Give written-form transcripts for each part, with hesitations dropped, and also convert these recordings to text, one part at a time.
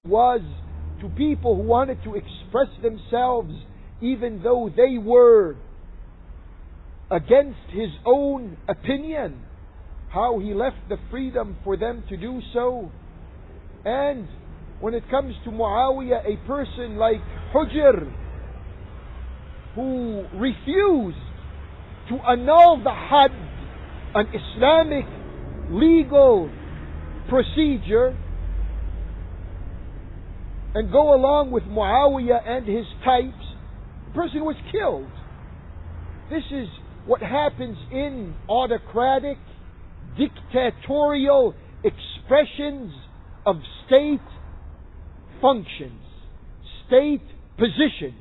was to people who wanted to express themselves even though they were against his own opinion, how he left the freedom for them to do so. And when it comes to Muawiyah, a person like Hujr, who refused to annul the Hadd, an Islamic legal procedure, and go along with Muawiyah and his types, the person was killed. This is what happens in autocratic, dictatorial expressions of state functions, state positions.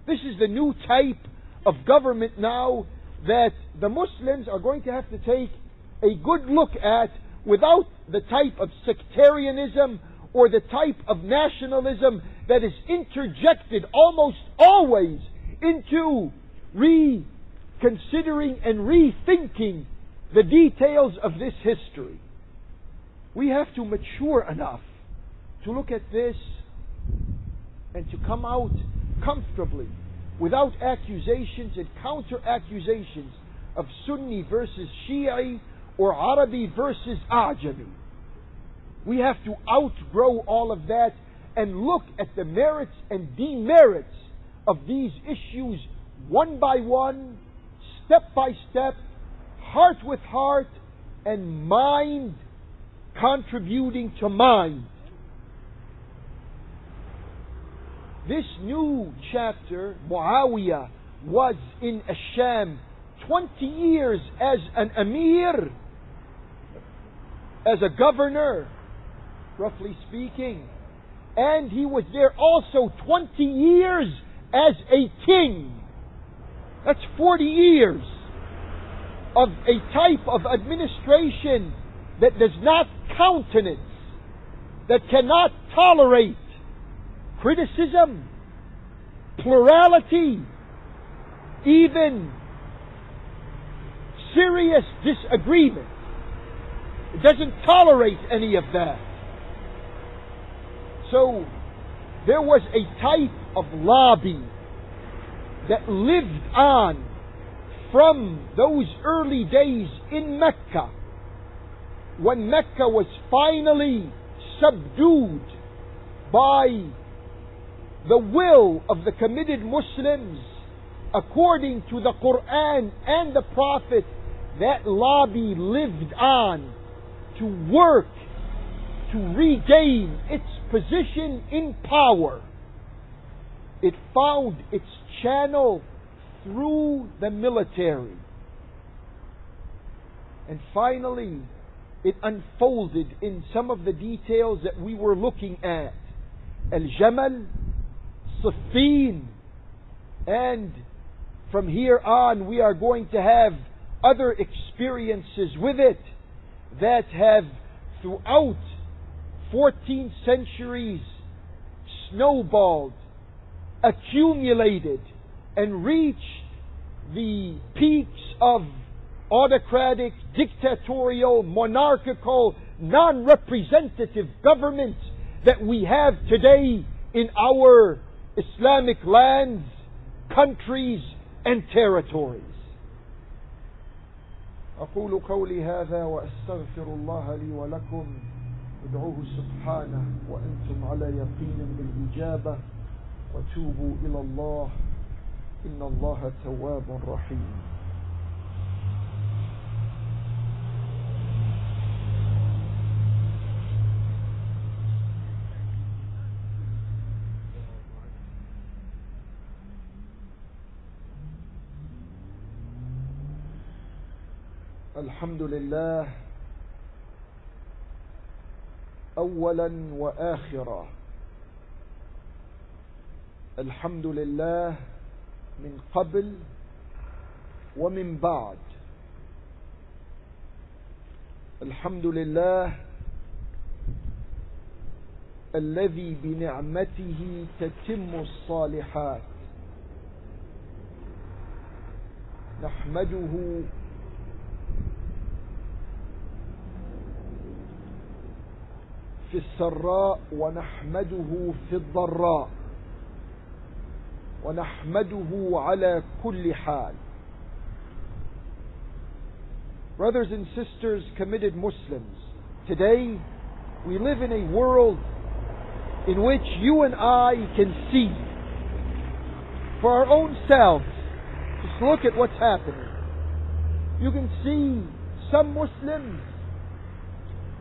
This is the new type of government now that the Muslims are going to have to take a good look at, without the type of sectarianism or the type of nationalism that is interjected almost always into reconsidering and rethinking the details of this history. We have to mature enough to look at this and to come out comfortably, without accusations and counter-accusations of Sunni versus Shi'i or Arabi versus Ajami. We have to outgrow all of that and look at the merits and demerits of these issues one by one, step by step, heart with heart, and mind contributing to mind. This new chapter, Muawiyah was in Asham 20 years as an Amir, as a governor, roughly speaking. And he was there also 20 years as a king. That's 40 years of a type of administration that does not countenance, that cannot tolerate criticism, plurality, even serious disagreement. It doesn't tolerate any of that. So there was a type of lobby that lived on from those early days in Mecca, when Mecca was finally subdued by the will of the committed Muslims according to the Quran and the Prophet. That lobby lived on to work to regain its position in power. It found its channel through the military. And finally, it unfolded in some of the details that we were looking at. Al-Jamal, Siffin, and from here on we are going to have other experiences with it that have throughout 14 centuries snowballed, accumulated, and reached the peaks of autocratic, dictatorial, monarchical, non-representative governments that we have today in our Islamic lands, countries, and territories. أقول قولي هذا وأستغفر الله لي ولكم. ادعوه سبحانه وأنتم على يقين بالإجابة وتوبوا إلى الله إن الله تواب رحيم. الحمد لله أولا وآخرا. الحمد لله من قبل ومن بعد. الحمد لله الذي بنعمته تتم الصالحات. نحمده في السراء ونحمده في الضراء ونحمده على كل حال. Brothers and sisters, committed Muslims, today we live in a world in which you and I can see for our own selves. Just look at what's happening. You can see some Muslims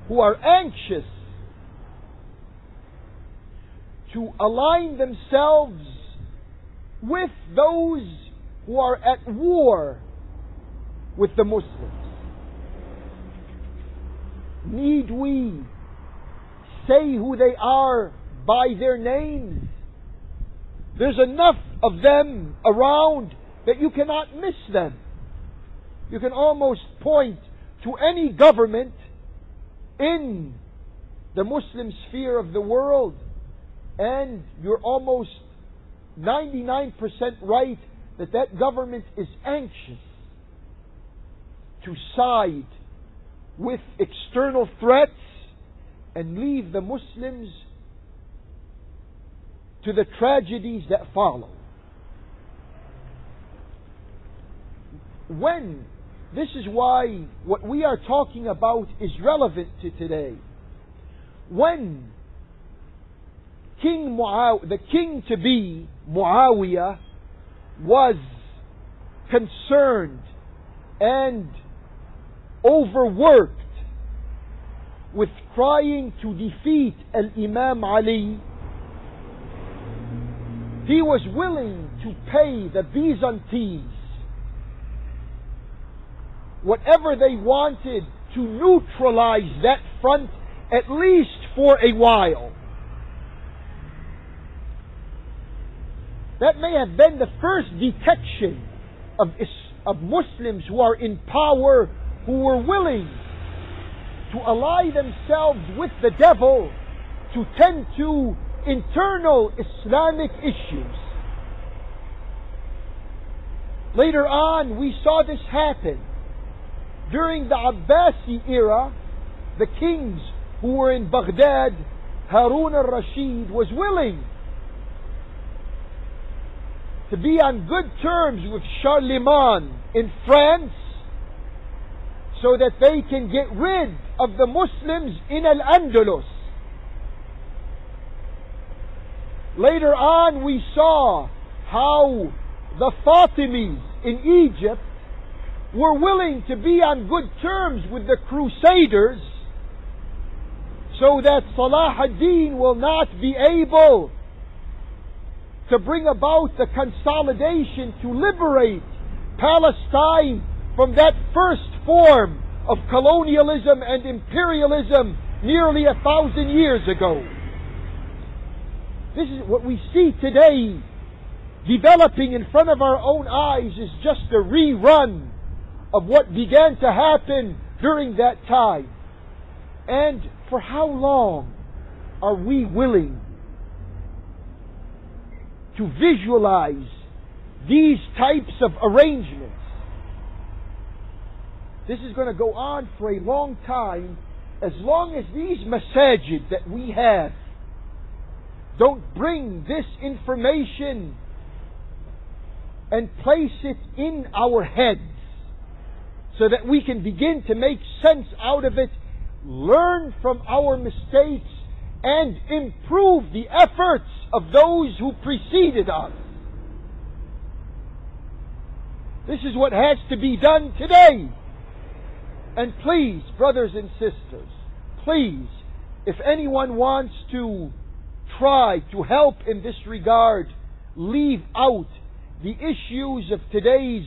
who are anxious to align themselves with those who are at war with the Muslims. Need we say who they are by their names? There's enough of them around that you cannot miss them. You can almost point to any government in the Muslim sphere of the world, and you're almost 99% right that that government is anxious to side with external threats and leave the Muslims to the tragedies that follow. This is why what we are talking about is relevant to today. When the king-to-be, Muawiyah, was concerned and overworked with trying to defeat Imam Ali, he was willing to pay the Byzantines whatever they wanted to neutralize that front, at least for a while. That may have been the first detection of Muslims who are in power, who were willing to ally themselves with the devil to tend to internal Islamic issues. Later on, we saw this happen. During the Abbasi era, the kings who were in Baghdad, Harun al-Rashid was willing to be on good terms with Charlemagne in France so that they can get rid of the Muslims in Al-Andalus. Later on, we saw how the Fatimids in Egypt were willing to be on good terms with the Crusaders so that Salah ad-Din will not be able to bring about the consolidation to liberate Palestine from that first form of colonialism and imperialism nearly 1,000 years ago. This is what we see today developing in front of our own eyes, is just a rerun of what began to happen during that time. And for how long are we willing to visualize these types of arrangements? This is going to go on for a long time, as long as these masajid that we have don't bring this information and place it in our heads so that we can begin to make sense out of it, learn from our mistakes, and improve the efforts of those who preceded us. This is what has to be done today. And please, brothers and sisters, please, if anyone wants to try to help in this regard, leave out the issues of today's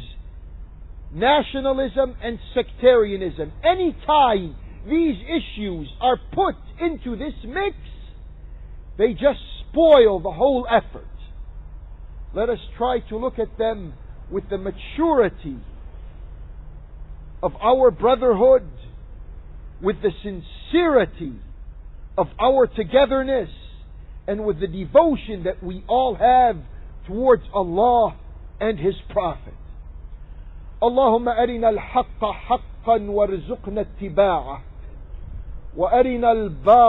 nationalism and sectarianism. Any time these issues are put into this mix, they just spoil the whole effort. Let us try to look at them with the maturity of our brotherhood, with the sincerity of our togetherness, and with the devotion that we all have towards Allah and His Prophet. اللهم أرنا الحق حقا وارزقنا اتباعه وأرنا الباطل